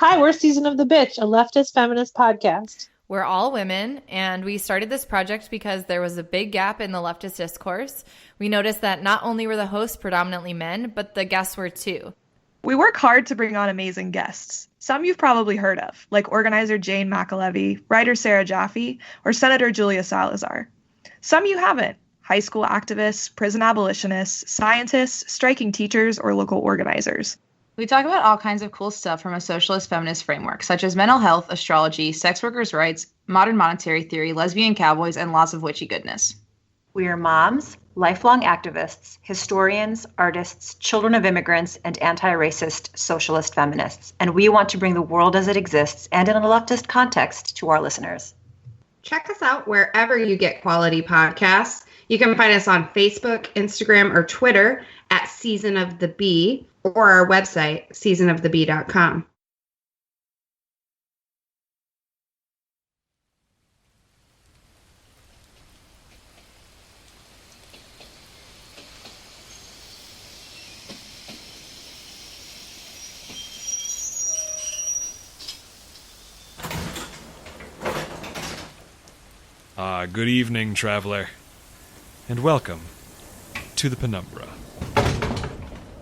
Hi, we're Season of the Bitch, a leftist feminist podcast. We're all women, and we started this project because there was a big gap in the leftist discourse. We noticed that not only were the hosts predominantly men, but the guests were too. We work hard to bring on amazing guests. Some you've probably heard of, like organizer Jane McAlevey, writer Sarah Jaffe, or Senator Julia Salazar. Some you haven't. High school activists, prison abolitionists, scientists, striking teachers, or local organizers. We talk about all kinds of cool stuff from a socialist feminist framework, such as mental health, astrology, sex workers' rights, modern monetary theory, lesbian cowboys, and lots of witchy goodness. We are moms, lifelong activists, historians, artists, children of immigrants, and anti-racist socialist feminists, and we want to bring the world as it exists and in a leftist context to our listeners. Check us out wherever you get quality podcasts. You can find us on Facebook, Instagram, or Twitter at Season of the Bee, or our website, seasonofthebee.com. Good evening, traveler, and welcome to the Penumbra.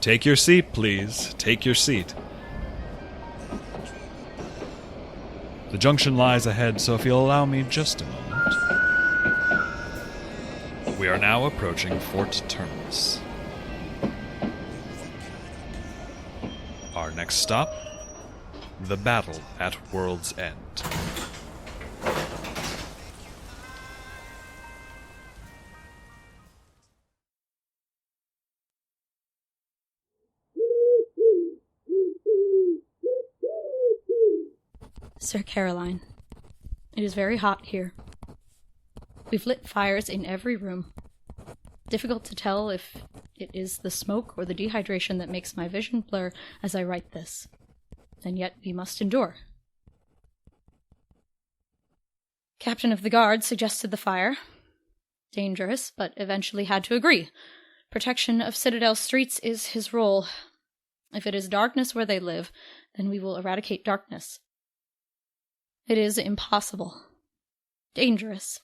Take your seat, please. Take your seat. The junction lies ahead, so if you'll allow me just a moment. We are now approaching Fort Terminus. Our next stop, the battle at World's End. Sir Caroline, it is very hot here. We've lit fires in every room. Difficult to tell if it is the smoke or the dehydration that makes my vision blur as I write this. And yet we must endure. Captain of the Guard suggested the fire. Dangerous, but eventually had to agree. Protection of Citadel streets is his role. If it is darkness where they live, then we will eradicate darkness. It is impossible. Dangerous.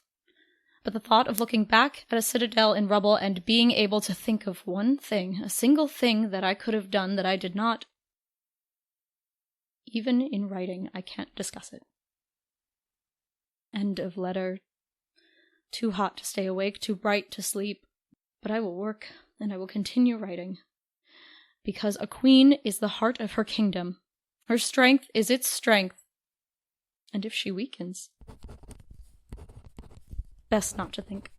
But the thought of looking back at a citadel in rubble and being able to think of one thing, a single thing that I could have done that I did not. Even in writing, I can't discuss it. End of letter. Too hot to stay awake, too bright to sleep. But I will work, and I will continue writing. Because a queen is the heart of her kingdom. Her strength is its strength. And if she weakens, best not to think.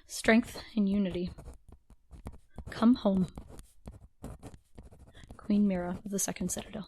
Strength in unity. Come home. Queen Mira of the Second Citadel.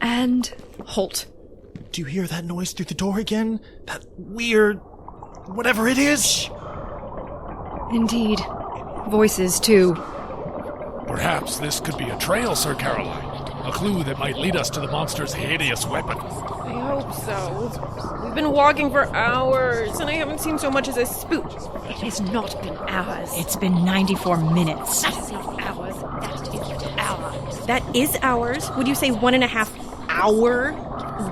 And halt. Do you hear that noise through the door again? That weird... whatever it is? Indeed. Voices, too. Perhaps this could be a trail, Sir Caroline. A clue that might lead us to the monster's hideous weapon. I hope so. We've been walking for hours, and I haven't seen so much as a spook. It has not been hours. It's been 94 minutes. That is hours. That is hours. That is ours? Would you say 1.5 hour?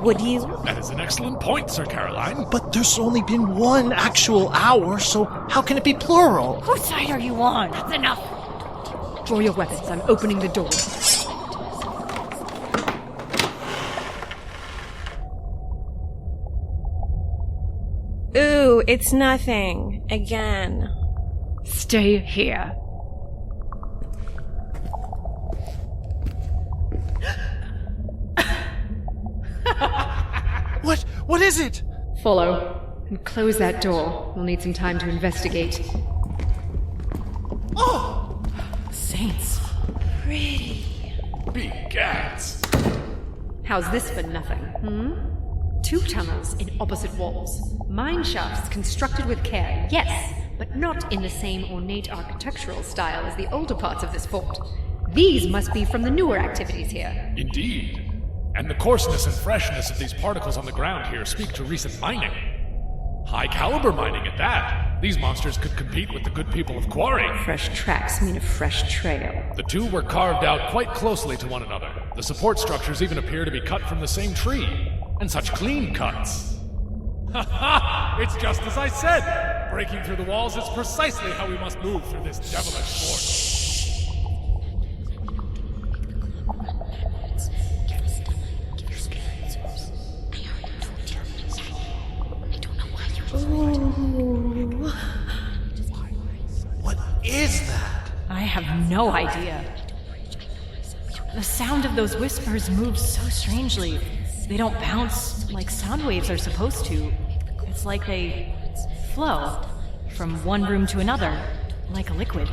Would you? That is an excellent point, Sir Caroline. But there's only been one actual hour, so how can it be plural? Whose side are you on? That's enough. Draw your weapons. I'm opening the door. Ooh, it's nothing. Again. Stay here. What is it? Follow. And close that door. We'll need some time to investigate. Oh! Saints. Pretty. Begats. How's this for nothing, 2 tunnels in opposite walls. Mine shafts constructed with care, yes, but not in the same ornate architectural style as the older parts of this fort. These must be from the newer activities here. Indeed. And the coarseness and freshness of these particles on the ground here speak to recent mining. High-caliber mining at that. These monsters could compete with the good people of Quarry. Fresh tracks mean a fresh trail. The two were carved out quite closely to one another. The support structures even appear to be cut from the same tree. And such clean cuts. Ha ha! It's just as I said! Breaking through the walls is precisely how we must move through this devilish fort. What is that? I have no idea. The sound of those whispers moves so strangely. They don't bounce like sound waves are supposed to. It's like they flow from one room to another, like a liquid.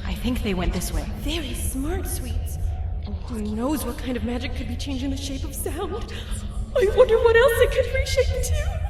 I think they went this way. Very smart, Sweets. Oh, who knows what kind of magic could be changing the shape of sound? I wonder what else it could reshape to.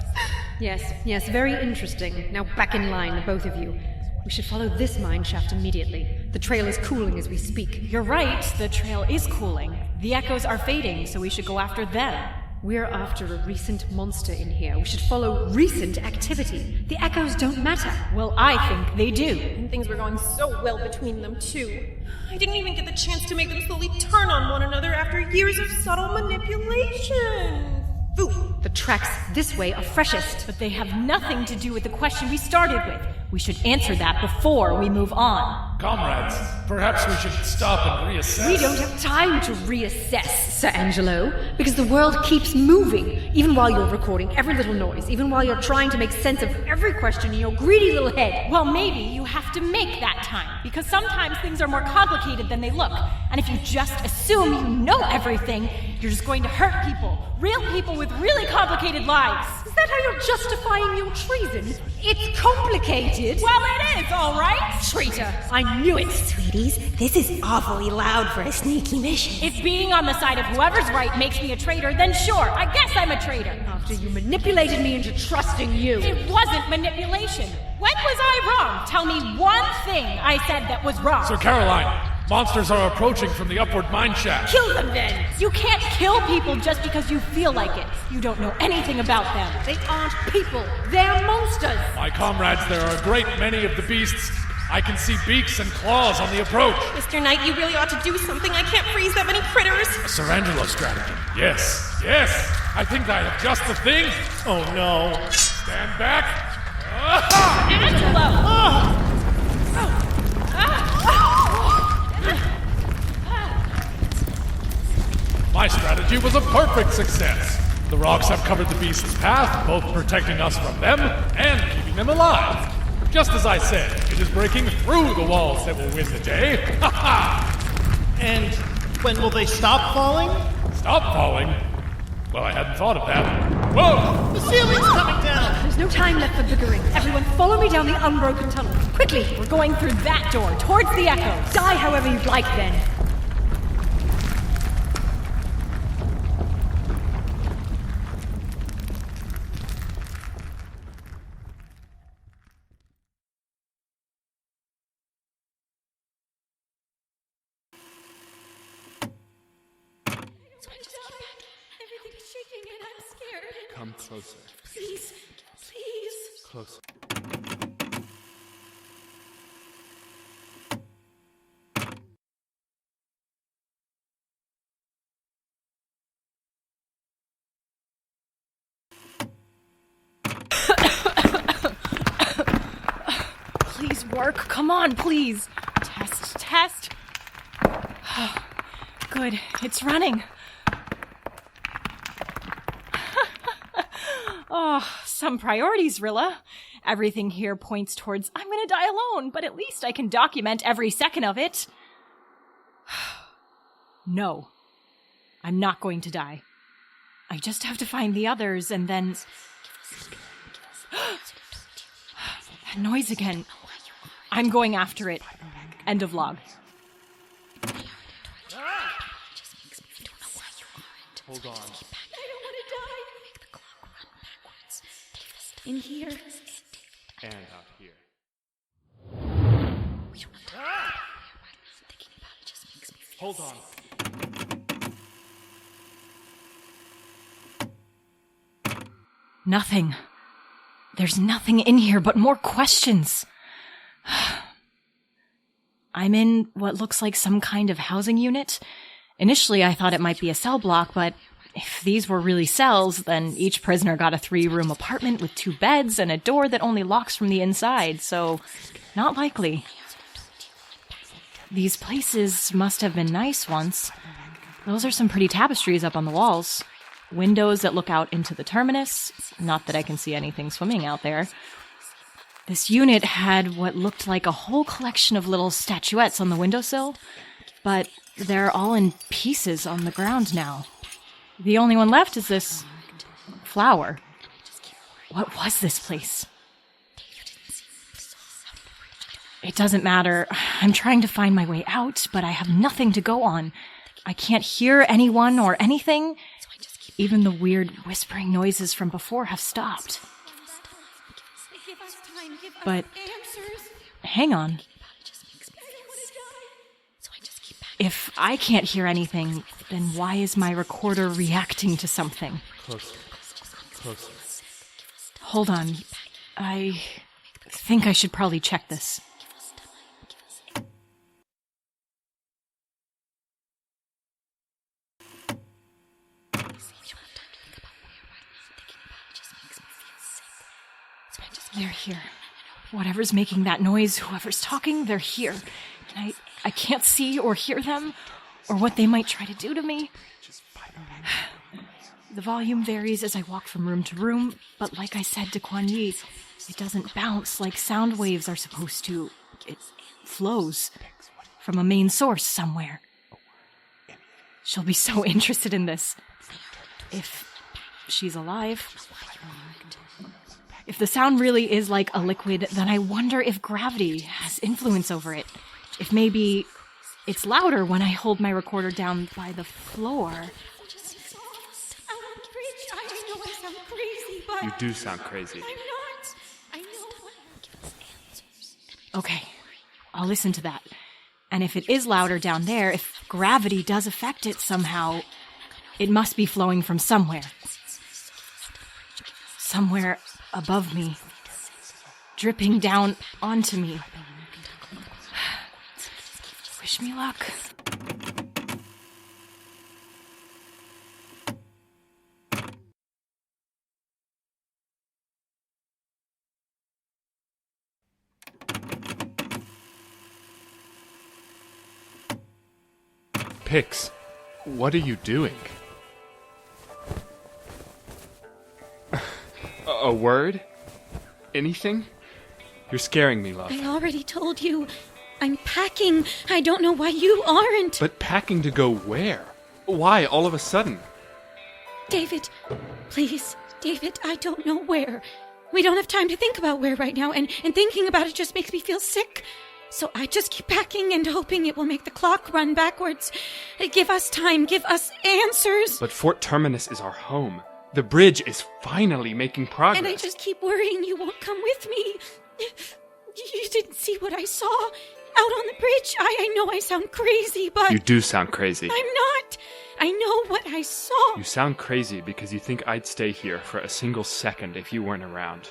Yes, very interesting. Now back in line, the both of you. We should follow this mine shaft immediately. The trail is cooling as we speak. You're right, the trail is cooling. The echoes are fading, so we should go after them. We're after a recent monster in here. We should follow recent activity. The echoes don't matter. Well, I think they do. And things were going so well between them, too. I didn't even get the chance to make them slowly turn on one another after years of subtle manipulation. Ooh. The tracks this way are freshest. But they have nothing to do with the question we started with. We should answer that before we move on. Comrades, perhaps we should stop and reassess. We don't have time to reassess, Sir Angelo, because the world keeps moving, even while you're recording every little noise, even while you're trying to make sense of every question in your greedy little head. Well, maybe you have to make that time, because sometimes things are more complicated than they look. And if you just assume you know everything, you're just going to hurt people. Real people with really complicated lives. Is that how you're justifying your treason? It's complicated. Well, it is, all right. Traitor, I knew it. Sweeties, this is awfully loud for a sneaky mission. If being on the side of whoever's right makes me a traitor, then sure, I guess I'm a traitor. After you manipulated me into trusting you. It wasn't manipulation. When was I wrong? Tell me one thing I said that was wrong. Sir Caroline, monsters are approaching from the upward mine shaft. Kill them then! You can't kill people just because you feel like it. You don't know anything about them. They aren't people. They're monsters. My comrades, there are a great many of the beasts. I can see beaks and claws on the approach. Mr. Knight, you really ought to do something. I can't freeze that many critters. A Sir Angelo strategy. Yes. I think I have just the thing. Oh no. Stand back. Angelo! My strategy was a perfect success. The rocks have covered the beast's path, both protecting us from them and keeping them alive. Just as I said, it is breaking through the walls that will win the day. Ha ha! And when will they stop falling? Stop falling? Well, I hadn't thought of that. Whoa! The ceiling's coming down! There's no time left for bickering. Everyone follow me down the unbroken tunnel. Quickly! We're going through that door, towards the echoes. Die however you'd like then. Come closer. Please. Closer. Please work. Come on, please. Test. Good. It's running. Oh, some priorities, Rilla. Everything here points towards I'm gonna die alone, but at least I can document every second of it. No. I'm not going to die. I just have to find the others and then... That noise again. I'm going after it. End of log. Hold on. I don't want to die. In here. And out here. Hold on. Nothing. There's nothing in here but more questions. I'm in what looks like some kind of housing unit. Initially, I thought it might be a cell block, but if these were really cells, then each prisoner got a 3-room apartment with 2 beds and a door that only locks from the inside, so not likely. These places must have been nice once. Those are some pretty tapestries up on the walls. Windows that look out into the terminus. Not that I can see anything swimming out there. This unit had what looked like a whole collection of little statuettes on the windowsill, but they're all in pieces on the ground now. The only one left is this flower. What was this place? It doesn't matter. I'm trying to find my way out, but I have nothing to go on. I can't hear anyone or anything. Even the weird whispering noises from before have stopped. But hang on. If I can't hear anything, then why is my recorder reacting to something? Closer. Closer. Hold on. I think I should probably check this. They're here. Whatever's making that noise, whoever's talking, they're here. And I can't see or hear them, or what they might try to do to me. The volume varies as I walk from room to room, but like I said to Kuan Yi, it doesn't bounce like sound waves are supposed to. It flows from a main source somewhere. She'll be so interested in this. If she's alive. If the sound really is like a liquid, then I wonder if gravity has influence over it. If maybe it's louder when I hold my recorder down by the floor. You do sound crazy. Okay, I'll listen to that. And if it is louder down there, if gravity does affect it somehow, it must be flowing from somewhere. Somewhere above me, dripping down onto me. Wish me luck. Pix, what are you doing? A word? Anything? You're scaring me, love. I already told you. I'm packing. I don't know why you aren't. But packing to go where? Why all of a sudden? David, please. David, I don't know where. We don't have time to think about where right now, and thinking about it just makes me feel sick. So I just keep packing and hoping it will make the clock run backwards. Give us time. Give us answers. But Fort Terminus is our home. The bridge is finally making progress. And I just keep worrying you won't come with me. You didn't see what I saw out on the bridge. I know I sound crazy, but... You do sound crazy. I'm not. I know what I saw. You sound crazy because you think I'd stay here for a single second if you weren't around.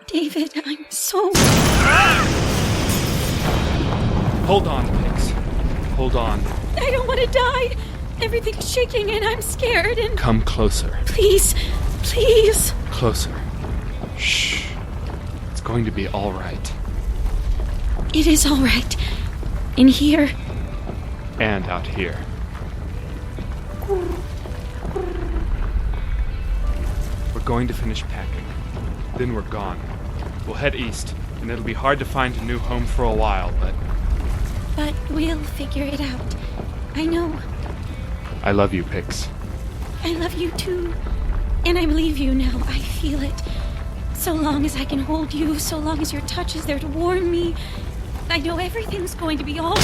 David, I'm so... Hold on, Pix. Hold on. I don't want to die. Everything's shaking and I'm scared and... Come closer. Please. Please. Closer. Shh. It's going to be all right. It is all right. In here. And out here. We're going to finish packing. Then we're gone. We'll head east, and it'll be hard to find a new home for a while, but... But we'll figure it out. I know. I love you, Pix. I love you too. And I believe you now. I feel it. So long as I can hold you, so long as your touch is there to warm me, I know everything's going to be all...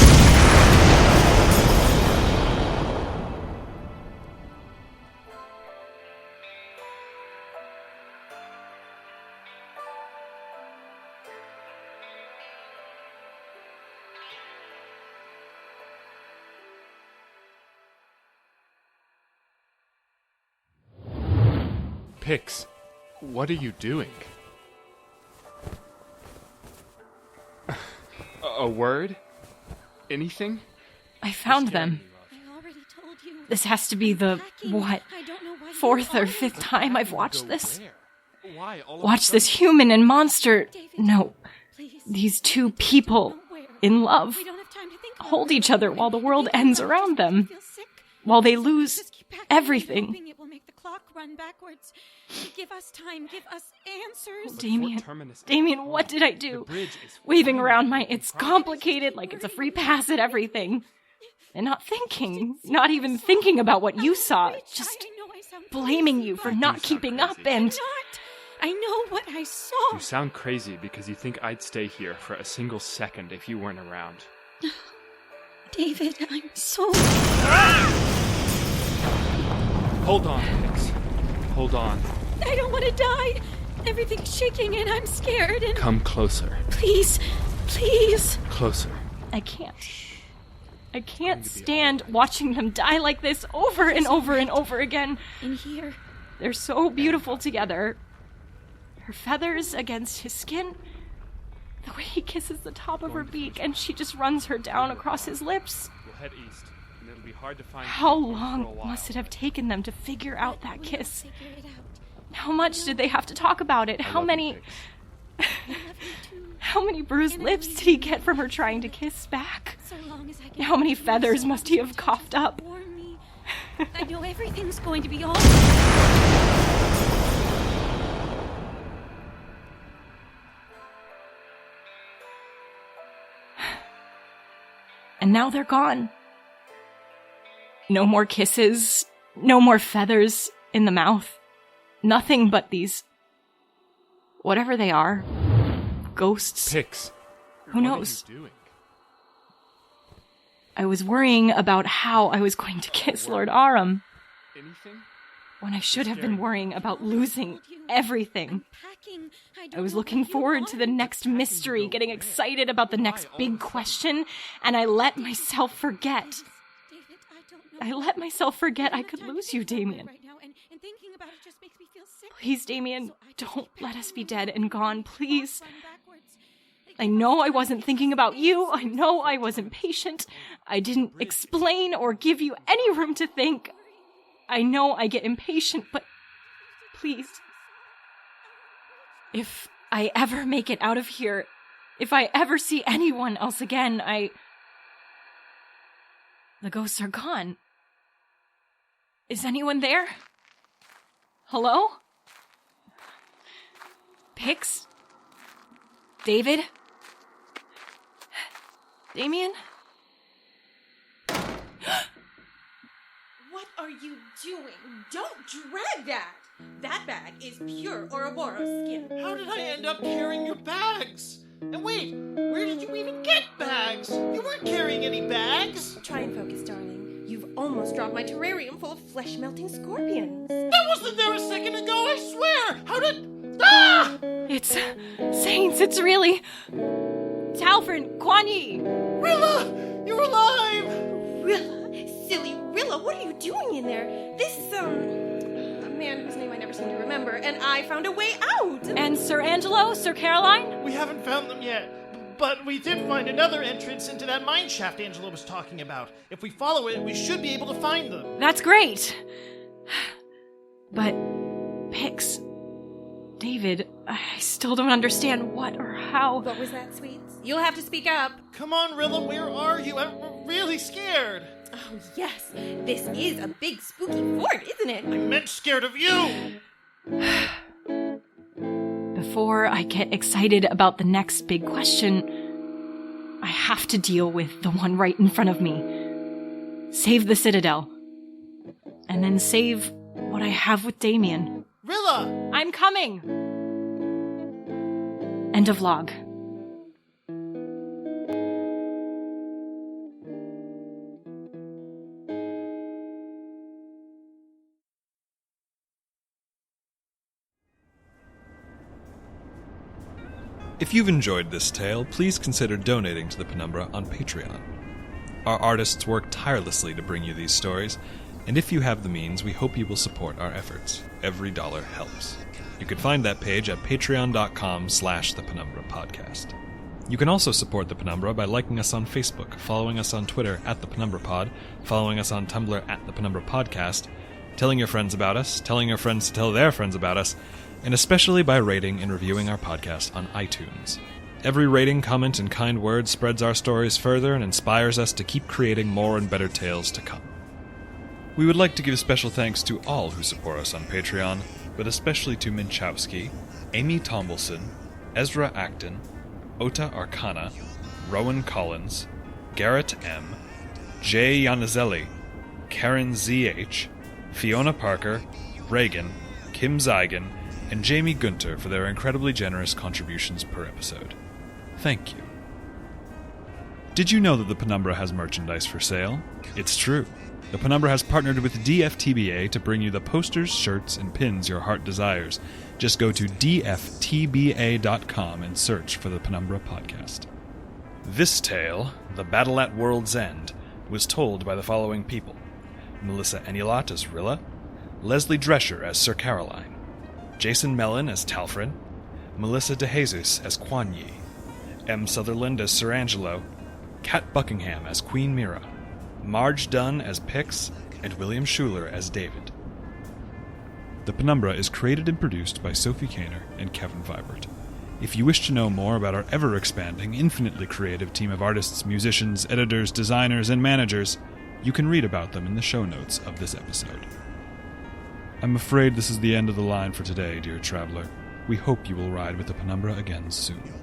Pix, what are you doing? A word? Anything? I found them. This has to be the, what, 4th or 5th time I've watched this? Watch this human and monster, no, these two people in love hold each other while the world ends around them, while they lose everything. Run backwards. Give us time. Give us answers. Damien, what did I do? Waving around it's complicated, like it's a free pass at everything. And not even thinking about what you saw. Just blaming you for not keeping up and... I know what I saw. You sound crazy because you think I'd stay here for a single second if you weren't around. David, I'm so... Hold on, Pix. Hold on. I don't want to die. Everything's shaking and I'm scared and... Come closer. Please. Closer. I can't stand watching them die like this over and over and over again. In here. They're so beautiful together. Her feathers against his skin. The way he kisses the top of her beak and she just runs her down across his lips. We'll head east. It'll be hard to find. How long must it have taken them to figure out that kiss? How much did they have to talk about it? How many bruised lips did he get from her trying to kiss back? How many feathers must he have coughed up? I know everything's going to be all... And now they're gone. No more kisses, no more feathers in the mouth. Nothing but these... whatever they are. Ghosts. Pix. Who knows? What are you doing? I was worrying about how I was going to kiss Lord Aram. Anything? When I should have been worrying about losing everything. I was looking forward to the next mystery, getting excited about the next big question, and I let myself forget. I could lose you, Damien. Please, Damien, don't let us be dead and gone, please. I know I wasn't thinking about you. I know I wasn't patient. I didn't explain or give you any room to think. I know I get impatient, but please. If I ever make it out of here, if I ever see anyone else again, the ghosts are gone. Is anyone there? Hello? Pix? David? Damien? What are you doing? Don't drag that! That bag is pure Ouroboros skin. How did I end up carrying your bags? And wait, where did you even get bags? You weren't carrying any bags. Try and focus, darling. You've almost dropped my terrarium full of flesh-melting scorpions. That wasn't there a second ago, I swear! How did... Ah! It's... Saints, it's really... Talfrin, Kuan Yi! Rilla! You're alive! Rilla? Silly Rilla, what are you doing in there? This, a man whose name I never seem to remember, and I found a way out! And Sir Angelo, Sir Caroline? We haven't found them yet, but we did find another entrance into that mine shaft Angelo was talking about. If we follow it, we should be able to find them. That's great! But, Pix... David, I still don't understand what or how... What was that, sweets? You'll have to speak up. Come on, Rilla, where are you? I'm really scared. Oh, yes. This is a big spooky fort, isn't it? I meant scared of you! Before I get excited about the next big question, I have to deal with the one right in front of me. Save the Citadel. And then save what I have with Damien. Rilla! I'm coming! End of log. If you've enjoyed this tale, please consider donating to the Penumbra on Patreon. Our artists work tirelessly to bring you these stories, and if you have the means, we hope you will support our efforts. Every dollar helps. You can find that page at patreon.com/thpenumbrapodcast. You can also support the Penumbra by liking us on Facebook, following us on Twitter at the Penumbra Pod, following us on Tumblr at the Penumbra Podcast, telling your friends about us, telling your friends to tell their friends about us, and especially by rating and reviewing our podcast on iTunes. Every rating, comment, and kind word spreads our stories further and inspires us to keep creating more and better tales to come. We would like to give special thanks to all who support us on Patreon, but especially to Minchowski, Amy Tombleson, Ezra Acton, Ota Arcana, Rowan Collins, Garrett M., Jay Yanazelli, Karen Z.H., Fiona Parker, Reagan, Kim Zygan, and Jamie Gunter for their incredibly generous contributions per episode. Thank you. Did you know that the Penumbra has merchandise for sale? It's true. The Penumbra has partnered with DFTBA to bring you the posters, shirts, and pins your heart desires. Just go to dftba.com and search for the Penumbra Podcast. This tale, The Battle at World's End, was told by the following people: Melissa Enulot as Rilla, Leslie Drescher as Sir Caroline, Jason Mellon as Talfrin, Melissa DeJesus as Kuan Yi, M. Sutherland as Sir Angelo, Kat Buckingham as Queen Mira, Marge Dunn as Pix, and William Schuler as David. The Penumbra is created and produced by Sophie Kaner and Kevin Vibert. If you wish to know more about our ever-expanding, infinitely creative team of artists, musicians, editors, designers, and managers, you can read about them in the show notes of this episode. I'm afraid this is the end of the line for today, dear traveler. We hope you will ride with the Penumbra again soon.